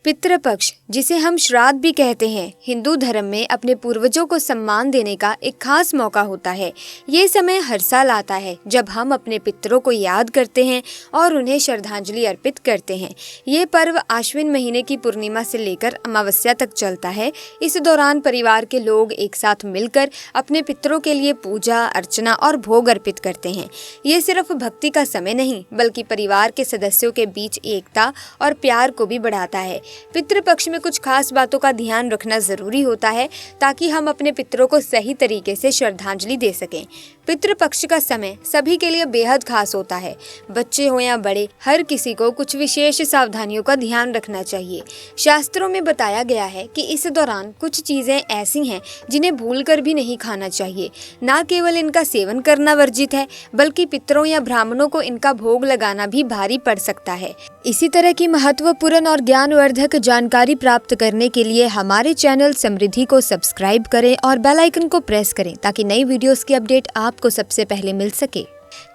पितृपक्ष, जिसे हम श्राद्ध भी कहते हैं, हिंदू धर्म में अपने पूर्वजों को सम्मान देने का एक खास मौका होता है। ये समय हर साल आता है जब हम अपने पितरों को याद करते हैं और उन्हें श्रद्धांजलि अर्पित करते हैं। ये पर्व आश्विन महीने की पूर्णिमा से लेकर अमावस्या तक चलता है। इस दौरान परिवार के लोग एक साथ मिलकर अपने पितरों के लिए पूजा अर्चना और भोग अर्पित करते हैं। ये सिर्फ भक्ति का समय नहीं, बल्कि परिवार के सदस्यों के बीच एकता और प्यार को भी बढ़ाता है। पितृपक्ष में कुछ खास बातों का ध्यान रखना जरूरी होता है ताकि हम अपने पितरों को सही तरीके से श्रद्धांजलि दे सकें। पितृपक्ष का समय सभी के लिए बेहद खास होता है। बच्चे हो या बड़े, हर किसी को कुछ विशेष सावधानियों का ध्यान रखना चाहिए। शास्त्रों में बताया गया है कि इस दौरान कुछ चीजें ऐसी हैं जिन्हें भूलकर भी नहीं खाना चाहिए। न केवल इनका सेवन करना वर्जित है, बल्कि पितरों या ब्राह्मणों को इनका भोग लगाना भी भारी पड़ सकता है। इसी तरह की महत्वपूर्ण और ज्ञानवर्धक जानकारी प्राप्त करने के लिए हमारे चैनल समृद्धि को सब्सक्राइब करें और बेल आइकन को प्रेस करें ताकि नई वीडियोस की अपडेट आपको सबसे पहले मिल सके।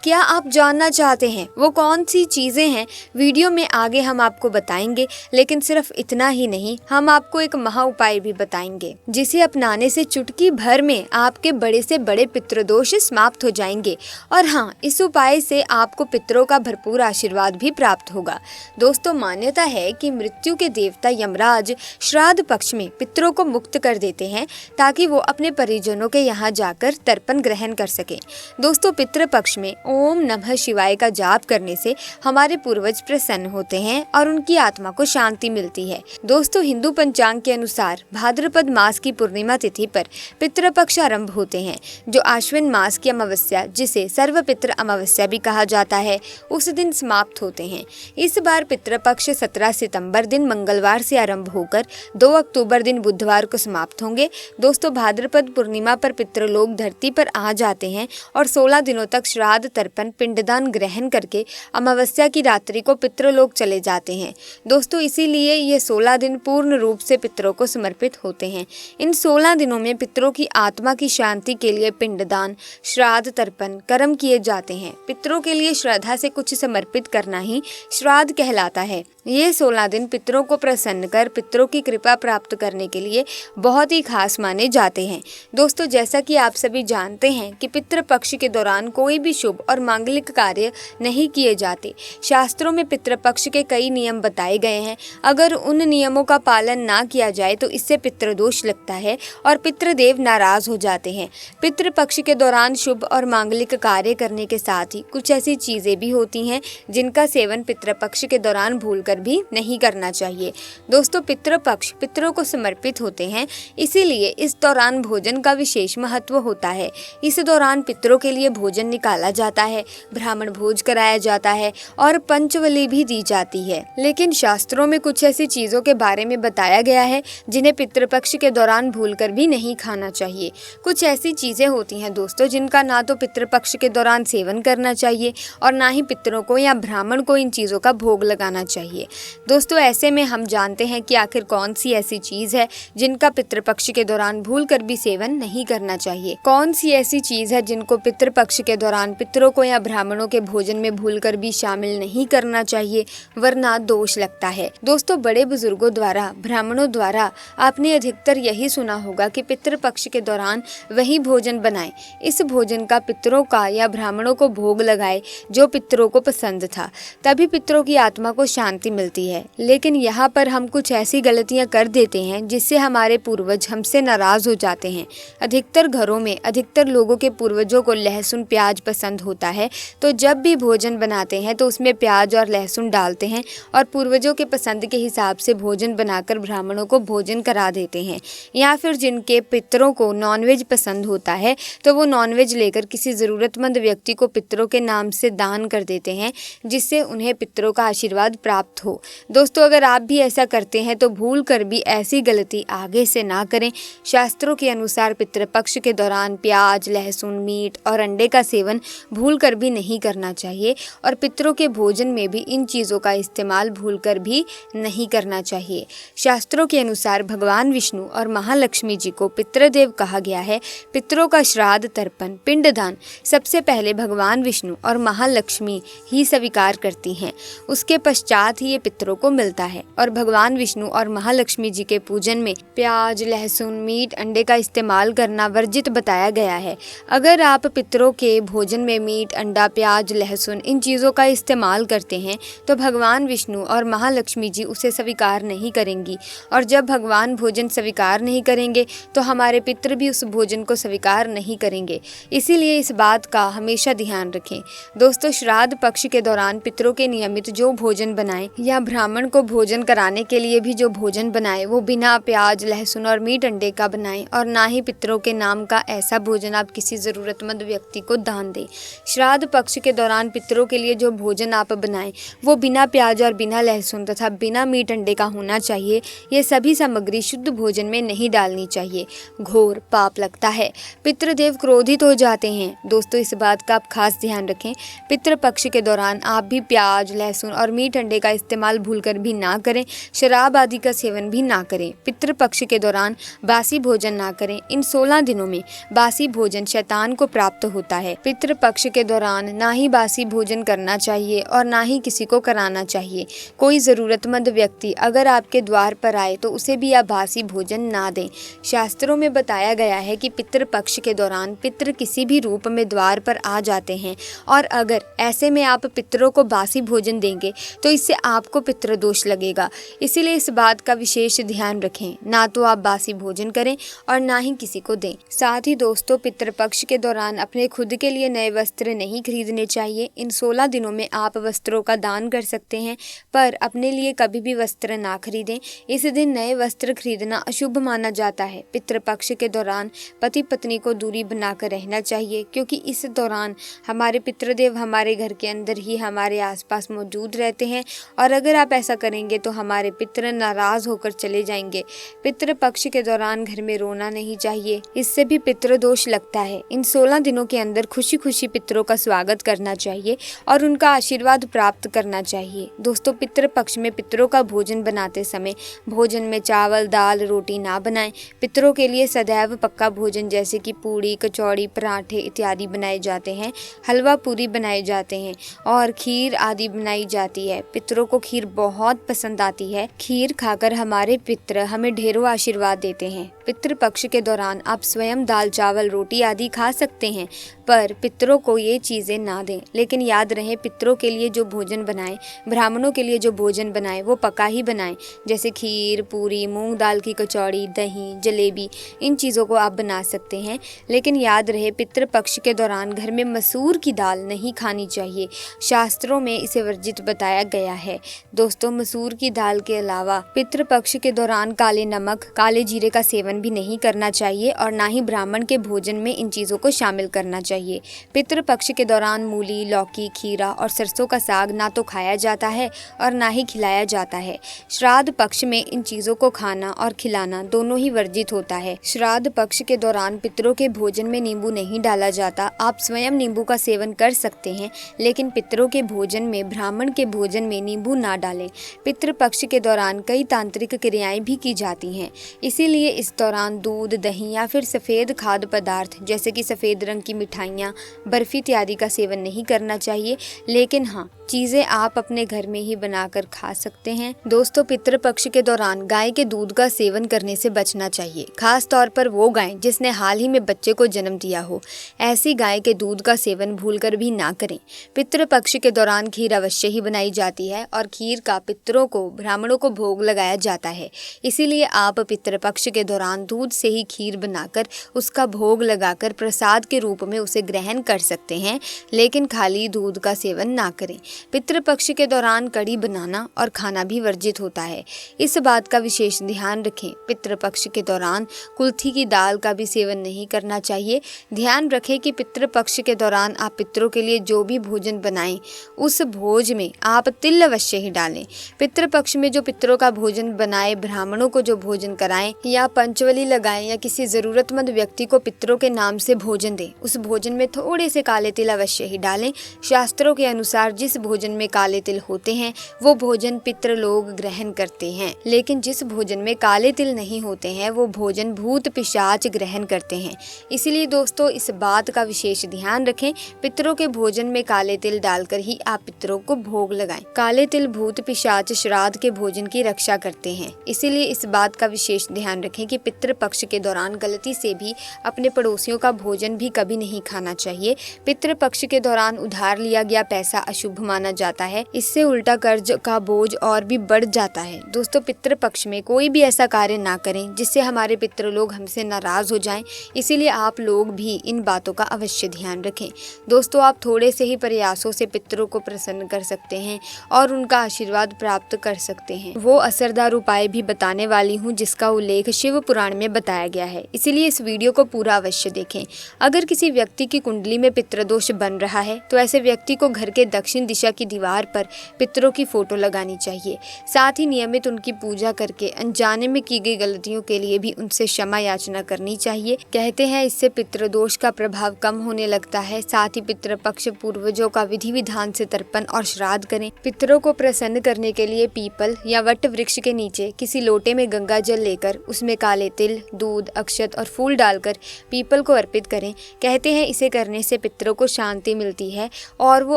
क्या आप जानना चाहते हैं वो कौन सी चीज़ें हैं? वीडियो में आगे हम आपको बताएंगे, लेकिन सिर्फ इतना ही नहीं, हम आपको एक महा उपाय भी बताएंगे जिसे अपनाने से चुटकी भर में आपके बड़े से बड़े पितृदोष समाप्त हो जाएंगे। और हाँ, इस उपाय से आपको पितरों का भरपूर आशीर्वाद भी प्राप्त होगा। दोस्तों, मान्यता है कि मृत्यु के देवता यमराज श्राद्ध पक्ष में पितरों को मुक्त कर देते हैं ताकि वो अपने परिजनों के यहाँ जाकर तर्पण ग्रहण कर सकें। दोस्तों, पितृपक्ष में ओम नमः शिवाय का जाप करने से हमारे पूर्वज प्रसन्न होते हैं और उनकी आत्मा को शांति मिलती है। दोस्तों, हिंदू पंचांग के अनुसार भाद्रपद मास की पूर्णिमा तिथि पर पितृपक्ष आरंभ होते हैं, जो आश्विन मास की अमावस्या, जिसे सर्वपितृ अमावस्या भी कहा जाता है, उस दिन समाप्त होते हैं। इस बार पितृपक्ष 17 सितंबर दिन मंगलवार से आरंभ होकर 2 अक्टूबर दिन बुधवार को समाप्त होंगे। दोस्तों, भाद्रपद पूर्णिमा पर पितृलोक धरती पर आ जाते हैं और 16 दिनों तक श्राद्ध तर्पण पिंडदान ग्रहण करके अमावस्या की रात्रि को पितृलोक चले जाते हैं। दोस्तों, इसीलिए ये 16 दिन पूर्ण रूप से पितरों को समर्पित होते हैं। इन 16 दिनों में पितरों की आत्मा की शांति के लिए पिंडदान, श्राद्ध तर्पण कर्म किए जाते हैं। पितरों के लिए श्रद्धा से कुछ समर्पित करना ही श्राद्ध कहलाता है। ये 16 दिन पितरों को प्रसन्न कर पितरों की कृपा प्राप्त करने के लिए बहुत ही खास माने जाते हैं। दोस्तों, जैसा कि आप सभी जानते हैं कि पितृपक्ष के दौरान कोई भी शुभ और मांगलिक कार्य नहीं किए जाते। शास्त्रों में पितृपक्ष के कई नियम बताए गए हैं। अगर उन नियमों का पालन ना किया जाए तो इससे पितृदोष लगता है और पितृदेव नाराज हो जाते हैं। पितृपक्ष के दौरान शुभ और मांगलिक कार्य करने के साथ ही कुछ ऐसी चीजें भी होती हैं जिनका सेवन पितृपक्ष के दौरान भूलकर भी नहीं करना चाहिए। दोस्तों, पितृपक्ष पितरों को समर्पित होते हैं, इसीलिए इस दौरान भोजन का विशेष महत्व होता है। इस दौरान पितरों के लिए भोजन निकाला जाता है, ब्राह्मण भोज कराया जाता है और पंचवली भी दी जाती है। लेकिन शास्त्रों में कुछ ऐसी चीजों के बारे में बताया गया है जिन्हें पितृपक्ष के दौरान भूलकर भी नहीं खाना चाहिए। कुछ ऐसी चीजें होती हैं दोस्तों जिनका ना तो पितृपक्ष के दौरान सेवन करना चाहिए और ना ही पितरों को या ब्राह्मण को इन चीजों का भोग लगाना चाहिए। दोस्तों, ऐसे में हम जानते हैं कि आखिर कौन सी ऐसी चीज है जिनका पितृपक्ष के दौरान भूलकर भी सेवन नहीं करना चाहिए। कौन सी ऐसी चीज है जिनको पितृपक्ष के दौरान पितरों को या ब्राह्मणों के भोजन में भूलकर भी शामिल नहीं करना चाहिए, वरना दोष लगता है। दोस्तों, बड़े बुजुर्गों द्वारा, ब्राह्मणों द्वारा आपने अधिकतर यही सुना होगा कि पितृपक्ष के दौरान वही भोजन बनाए, इस भोजन का पितरों का या ब्राह्मणों को भोग लगाए जो पितरों को पसंद था, तभी पितरों की आत्मा को शांति मिलती है। लेकिन यहाँ पर हम कुछ ऐसी गलतियाँ कर देते हैं जिससे हमारे पूर्वज हमसे नाराज हो जाते हैं। अधिकतर घरों में अधिकतर लोगों के पूर्वजों को लहसुन प्याज पसंद होता है, तो जब भी भोजन बनाते हैं तो उसमें प्याज और लहसुन डालते हैं और पूर्वजों के पसंद के हिसाब से भोजन बनाकर ब्राह्मणों को भोजन करा देते हैं। या फिर जिनके पितरों को नॉनवेज पसंद होता है तो वो नॉनवेज लेकर किसी ज़रूरतमंद व्यक्ति को पितरों के नाम से दान कर देते हैं, जिससे उन्हें पितरों का आशीर्वाद प्राप्त हो। दोस्तों, अगर आप भी ऐसा करते हैं तो भूल कर भी ऐसी गलती आगे से ना करें। शास्त्रों के अनुसार पितृपक्ष के दौरान प्याज, लहसुन, मीट और अंडे का सेवन भूल भूलकर भी नहीं करना चाहिए और पितरों के भोजन में भी इन चीज़ों का इस्तेमाल भूलकर भी नहीं करना चाहिए। शास्त्रों के अनुसार भगवान विष्णु और महालक्ष्मी जी को पितृदेव कहा गया है। पितरों का श्राद्ध, तर्पण, पिंडदान सबसे पहले भगवान विष्णु और महालक्ष्मी ही स्वीकार करती हैं। उसके पश्चात ही ये पितरों को मिलता है और भगवान विष्णु और महालक्ष्मी जी के पूजन में प्याज, लहसुन, मीट, अंडे का इस्तेमाल करना वर्जित बताया गया है। अगर आप पितरों के भोजन में मीट, अंडा, प्याज, लहसुन इन चीज़ों का इस्तेमाल करते हैं तो भगवान विष्णु और महालक्ष्मी जी उसे स्वीकार नहीं करेंगी और जब भगवान भोजन स्वीकार नहीं करेंगे तो हमारे पितृ भी उस भोजन को स्वीकार नहीं करेंगे। इसीलिए इस बात का हमेशा ध्यान रखें। दोस्तों, श्राद्ध पक्ष के दौरान पितरों के नियमित जो भोजन बनाएं या ब्राह्मण को भोजन कराने के लिए भी जो भोजन बनाए वो बिना प्याज, लहसुन और मीट, अंडे का बनाएं और ना ही पितरों के नाम का ऐसा भोजन आप किसी ज़रूरतमंद व्यक्ति को दान दें। श्राद्ध पक्ष के दौरान पितरों के लिए जो भोजन आप बनाएं वो बिना प्याज और बिना लहसुन तथा बिना मीट, अंडे का होना चाहिए। ये सभी सामग्री शुद्ध भोजन में नहीं डालनी चाहिए, घोर पाप लगता है। पितृदेव क्रोधित हो जाते हैं। दोस्तों, इस बात का आप खास ध्यान रखें। पितृपक्ष के दौरान आप भी प्याज, लहसुन और मीट, अंडे का इस्तेमाल भूलकर भी ना करें। शराब आदि का सेवन भी ना करें। पितृपक्ष के दौरान बासी भोजन ना करें। इन 16 दिनों में बासी भोजन शैतान को प्राप्त होता है। पितृपक्ष के दौरान ना ही बासी भोजन करना चाहिए और ना ही किसी को कराना चाहिए। कोई ज़रूरतमंद व्यक्ति अगर आपके द्वार पर आए तो उसे भी आप बासी भोजन ना दें। शास्त्रों में बताया गया है कि पितृपक्ष के दौरान पितृ किसी भी रूप में द्वार पर आ जाते हैं और अगर ऐसे में आप पितरों को बासी भोजन देंगे तो इससे आपको पितृदोष लगेगा। इसीलिए इस बात का विशेष ध्यान रखें, ना तो आप बासी भोजन करें और ना ही किसी को दें। साथ ही दोस्तों, पितृपक्ष के दौरान अपने खुद के लिए नए वस्त्र नहीं खरीदने चाहिए। इन 16 दिनों में आप वस्त्रों का दान कर सकते हैं पर अपने लिए कभी भी वस्त्र ना खरीदें। इस दिन नए वस्त्र खरीदना अशुभ माना जाता है। पितृपक्ष के दौरान पति पत्नी को दूरी बनाकर रहना चाहिए क्योंकि इस दौरान हमारे पितृदेव हमारे घर के अंदर ही हमारे आसपास मौजूद रहते हैं और अगर आप ऐसा करेंगे तो हमारे पितृ नाराज होकर चले जाएंगे। पितृपक्ष के दौरान घर में रोना नहीं चाहिए, इससे भी पितृदोष लगता है। इन 16 दिनों के अंदर खुशी खुशी पितरों का स्वागत करना चाहिए और उनका आशीर्वाद प्राप्त करना चाहिए। दोस्तों, पितृपक्ष में पितरों का भोजन बनाते समय भोजन में चावल, दाल, रोटी ना बनाएं। पितरों के लिए सदैव पक्का भोजन जैसे कि पूड़ी, कचौड़ी, पराठे इत्यादि बनाए जाते हैं। हलवा पूरी बनाए जाते हैं और खीर आदि बनाई जाती है। पितरों को खीर बहुत पसंद आती है। खीर खाकर हमारे पितृ हमें ढेरों आशीर्वाद देते हैं। पितृपक्ष के दौरान आप स्वयं दाल, चावल, रोटी आदि खा सकते हैं पर पितरों को ये चीज़ें ना दें। लेकिन याद रहे, पितरों के लिए जो भोजन बनाएं, ब्राह्मणों के लिए जो भोजन बनाएं वो पका ही बनाएं। जैसे खीर, पूरी, मूंग दाल की कचौड़ी, दही, जलेबी इन चीज़ों को आप बना सकते हैं। लेकिन याद रहे, पितृपक्ष के दौरान घर में मसूर की दाल नहीं खानी चाहिए। शास्त्रों में इसे वर्जित बताया गया है। दोस्तों, मसूर की दाल के अलावा पितृपक्ष के दौरान काले नमक, काले जीरे का सेवन भी नहीं करना चाहिए और ना ही ब्राह्मण के भोजन में इन चीज़ों को शामिल करना चाहिए। पितृपक्ष के दौरान मूली, लौकी, खीरा और सरसों का साग ना तो खाया जाता है और ना ही खिलाया जाता है। श्राद्ध पक्ष में इन चीज़ों को खाना और खिलाना दोनों ही वर्जित होता है। श्राद्ध पक्ष के दौरान पितरों के भोजन में नींबू नहीं डाला जाता। आप स्वयं नींबू का सेवन कर सकते हैं लेकिन पितरों के भोजन में, ब्राह्मण के भोजन में नींबू ना डालें। पितृपक्ष के दौरान कई तांत्रिक क्रियाएं भी की जाती हैं, इसीलिए इस दौरान दूध, दही या फिर सफ़ेद खाद्य पदार्थ जैसे कि सफ़ेद रंग की मिठाइयाँ, बर्फी इत्यादि का सेवन नहीं करना चाहिए। लेकिन हाँ, चीज़ें आप अपने घर में ही बनाकर खा सकते हैं। दोस्तों, पितृपक्ष के दौरान गाय के दूध का सेवन करने से बचना चाहिए, खास तौर पर वो गाय जिसने हाल ही में बच्चे को जन्म दिया हो। ऐसी गाय के दूध का सेवन भूलकर भी ना करें। पितृपक्ष के दौरान खीर अवश्य ही बनाई जाती है और खीर का पितरों को, ब्राह्मणों को भोग लगाया जाता है। इसीलिए आप पितृपक्ष के दौरान दूध से ही खीर बनाकर उसका भोग लगाकर प्रसाद के रूप में उसे ग्रहण कर सकते हैं, लेकिन खाली दूध का सेवन ना करें। पितृपक्ष के दौरान कड़ी बनाना और खाना भी वर्जित होता है, इस बात का विशेष ध्यान रखें। पितृपक्ष के दौरान कुल्थी की दाल का भी सेवन नहीं करना चाहिए। ध्यान रखें कि पितृपक्ष के दौरान आप पितरों के लिए जो भी भोजन बनाएं उस भोज में आप तिल अवश्य ही डालें। पितृपक्ष में जो पितरों का भोजन बनाए, ब्राह्मणों को जो भोजन कराएं या पंच पंचवली लगाएं या किसी जरूरतमंद व्यक्ति को पितरों के नाम से भोजन दें। उस भोजन में थोड़े से काले तिल अवश्य ही डालें। शास्त्रों के अनुसार जिस भोजन में काले तिल होते हैं वो भोजन पितृ लोग ग्रहण करते हैं, लेकिन जिस भोजन में काले तिल नहीं होते हैं वो भोजन भूत पिशाच ग्रहण करते हैं। इसलिए दोस्तों इस बात का विशेष ध्यान रखें, पितरों के भोजन में काले तिल डालकर ही आप पितरों को भोग लगाएं। काले तिल भूत पिशाच श्राद्ध के भोजन की रक्षा करते हैं, इसीलिए इस बात का विशेष ध्यान रखें कि पितृ पक्ष के दौरान गलती से भी अपने पड़ोसियों का भोजन भी कभी नहीं खाना चाहिए। पितृ पक्ष के दौरान उधार लिया गया पैसा अशुभ माना जाता है, इससे उल्टा कर्ज का बोझ और भी बढ़ जाता है। दोस्तों पितृ पक्ष में कोई भी ऐसा कार्य ना करें जिससे हमारे पितृ लोग हमसे नाराज हो जाएं, इसीलिए आप लोग भी इन बातों का अवश्य ध्यान रखें। दोस्तों आप थोड़े से ही प्रयासों से पितरों को प्रसन्न कर सकते हैं और उनका आशीर्वाद प्राप्त कर सकते हैं। वो असरदार उपाय भी बताने वाली हूँ जिसका उल्लेख शिव पुराण में बताया गया है, इसीलिए इस वीडियो को पूरा अवश्य देखें। अगर किसी व्यक्ति की कुंडली में पितृदोष बन रहा है तो ऐसे व्यक्ति को घर के दक्षिण दिशा की दीवार पर पितरों की फोटो लगानी चाहिए। साथ ही नियमित उनकी पूजा करके अनजाने में की गई गलतियों के लिए भी उनसे क्षमा याचना करनी चाहिए। कहते हैं इससे पितृदोष का प्रभाव कम होने लगता है। साथ ही पितृपक्ष पूर्वजों का विधि विधान से तर्पण और श्राद्ध करें। पितरों को प्रसन्न करने के लिए पीपल या वट वृक्ष के नीचे किसी लोटे में गंगा जल लेकर उसमें काले तिल, दूध, अक्षत और फूल डालकर पीपल को अर्पित करें। कहते हैं इसे करने से पितरों को शांति मिलती है और वो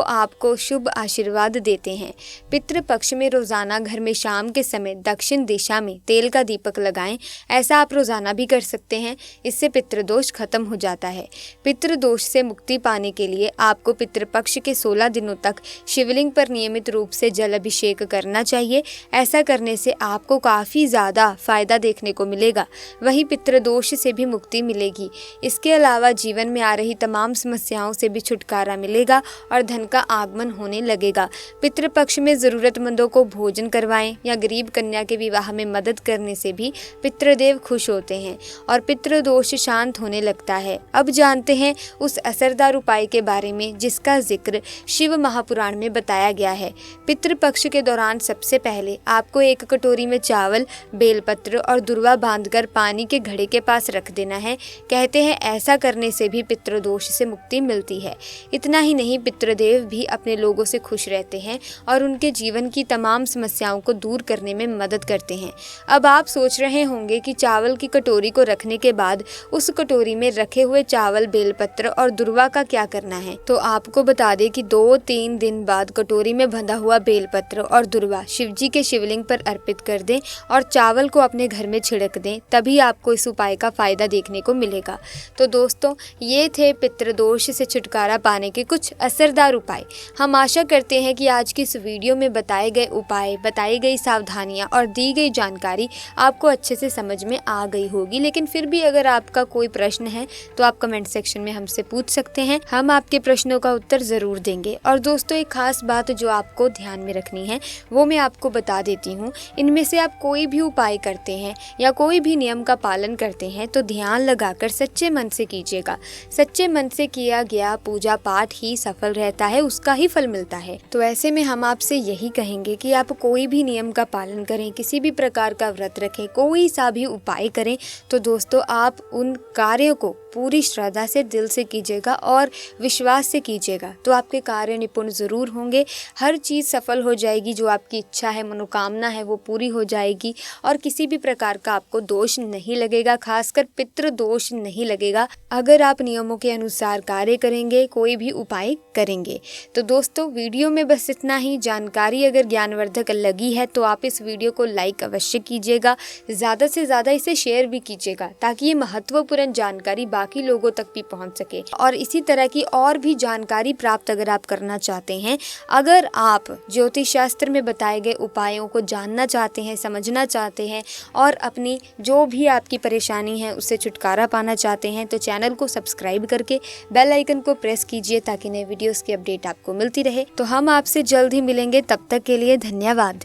आपको शुभ आशीर्वाद देते हैं। पितृपक्ष में रोजाना घर में शाम के समय दक्षिण दिशा में तेल का दीपक लगाएं। ऐसा आप रोजाना भी कर सकते हैं, इससे पितृदोष खत्म हो जाता है। पितृदोष से मुक्ति पाने के लिए आपको पितृपक्ष के 16 दिनों तक शिवलिंग पर नियमित रूप से जल अभिषेक करना चाहिए। ऐसा करने से आपको काफी ज्यादा फायदा देखने को मिलेगा, वहीं पितृदोष से भी मुक्ति मिलेगी। इसके अलावा जीवन में आ रही तमाम समस्याओं से भी छुटकारा मिलेगा और धन का आगमन होने लगेगा। पितृपक्ष में जरूरतमंदों को भोजन करवाएं या गरीब कन्या के विवाह में मदद करने से भी पितृदेव खुश होते हैं और पितृदोष शांत होने लगता है। अब जानते हैं उस असरदार उपाय के बारे में जिसका जिक्र शिव महापुराण में बताया गया है। पितृपक्ष के दौरान सबसे पहले आपको एक कटोरी में चावल, बेलपत्र और दुर्वा बांधकर पानी के घड़े के पास रख देना है। कहते हैं ऐसा करने से भी पितृदोष से मुक्ति मिलती है। इतना ही नहीं, पितृदेव भी अपने लोगों से खुश रहते हैं और उनके जीवन की तमाम समस्याओं को दूर करने में मदद करते हैं। अब आप सोच रहे होंगे कि चावल की कटोरी को रखने के बाद उस कटोरी में रखे हुए चावल, बेलपत्र और दुर्वा का क्या करना है। तो आपको बता दें कि 2-3 दिन बाद कटोरी में बंधा हुआ बेलपत्र और दुर्वा शिवजी के शिवलिंग पर अर्पित कर दें और चावल को अपने घर में छिड़क दें, तभी आपको इस उपाय का फायदा देखने को मिलेगा। तो दोस्तों ये थे पितृदोष से छुटकारा पाने के कुछ असरदार उपाय। हम आशा करते हैं कि आज की इस वीडियो में बताए गए उपाय, बताई गई सावधानियां और दी गई जानकारी आपको अच्छे से समझ में आ गई होगी। लेकिन फिर भी अगर आपका कोई प्रश्न है तो आप कमेंट सेक्शन में हमसे पूछ सकते हैं, हम आपके प्रश्नों का उत्तर जरूर देंगे। और दोस्तों एक खास बात जो आपको ध्यान में रखनी है वो मैं आपको बता देती हूँ। इनमें से आप कोई भी उपाय करते हैं या कोई भी नियम का पालन करते हैं तो ध्यान लगाकर सच्चे मन से कीजिएगा। सच्चे मन से किया गया पूजा पाठ ही सफल रहता है, उसका ही फल मिलता है। तो ऐसे में हम आपसे यही कहेंगे कि आप कोई भी नियम का पालन करें, किसी भी प्रकार का व्रत रखें, कोई सा भी उपाय करें, तो दोस्तों आप उन कार्यों को पूरी श्रद्धा से, दिल से कीजिएगा और विश्वास से कीजिएगा, तो आपके कार्य निपुण जरूर होंगे। हर चीज़ सफल हो जाएगी, जो आपकी इच्छा है, मनोकामना है, वो पूरी हो जाएगी और किसी भी प्रकार का आपको दोष नहीं लगेगा, खासकर पितृ दोष नहीं लगेगा अगर आप नियमों के अनुसार कार्य करेंगे, कोई भी उपाय करेंगे। तो दोस्तों वीडियो में बस इतना ही। जानकारी अगर ज्ञानवर्धक लगी है तो आप इस वीडियो को लाइक अवश्य कीजिएगा, ज़्यादा से ज़्यादा इसे शेयर भी कीजिएगा ताकि ये महत्वपूर्ण जानकारी बाकी लोगों तक भी पहुंच सके। और इसी तरह की और भी जानकारी प्राप्त अगर आप करना चाहते हैं, अगर आप ज्योतिष शास्त्र में बताए गए उपायों को जानना चाहते हैं, समझना चाहते हैं और अपनी जो भी आपकी परेशानी है उससे छुटकारा पाना चाहते हैं, तो चैनल को सब्सक्राइब करके बेल आइकन को प्रेस कीजिए ताकि नए वीडियोस की अपडेट आपको मिलती रहे। तो हम आपसे जल्द ही मिलेंगे, तब तक के लिए धन्यवाद।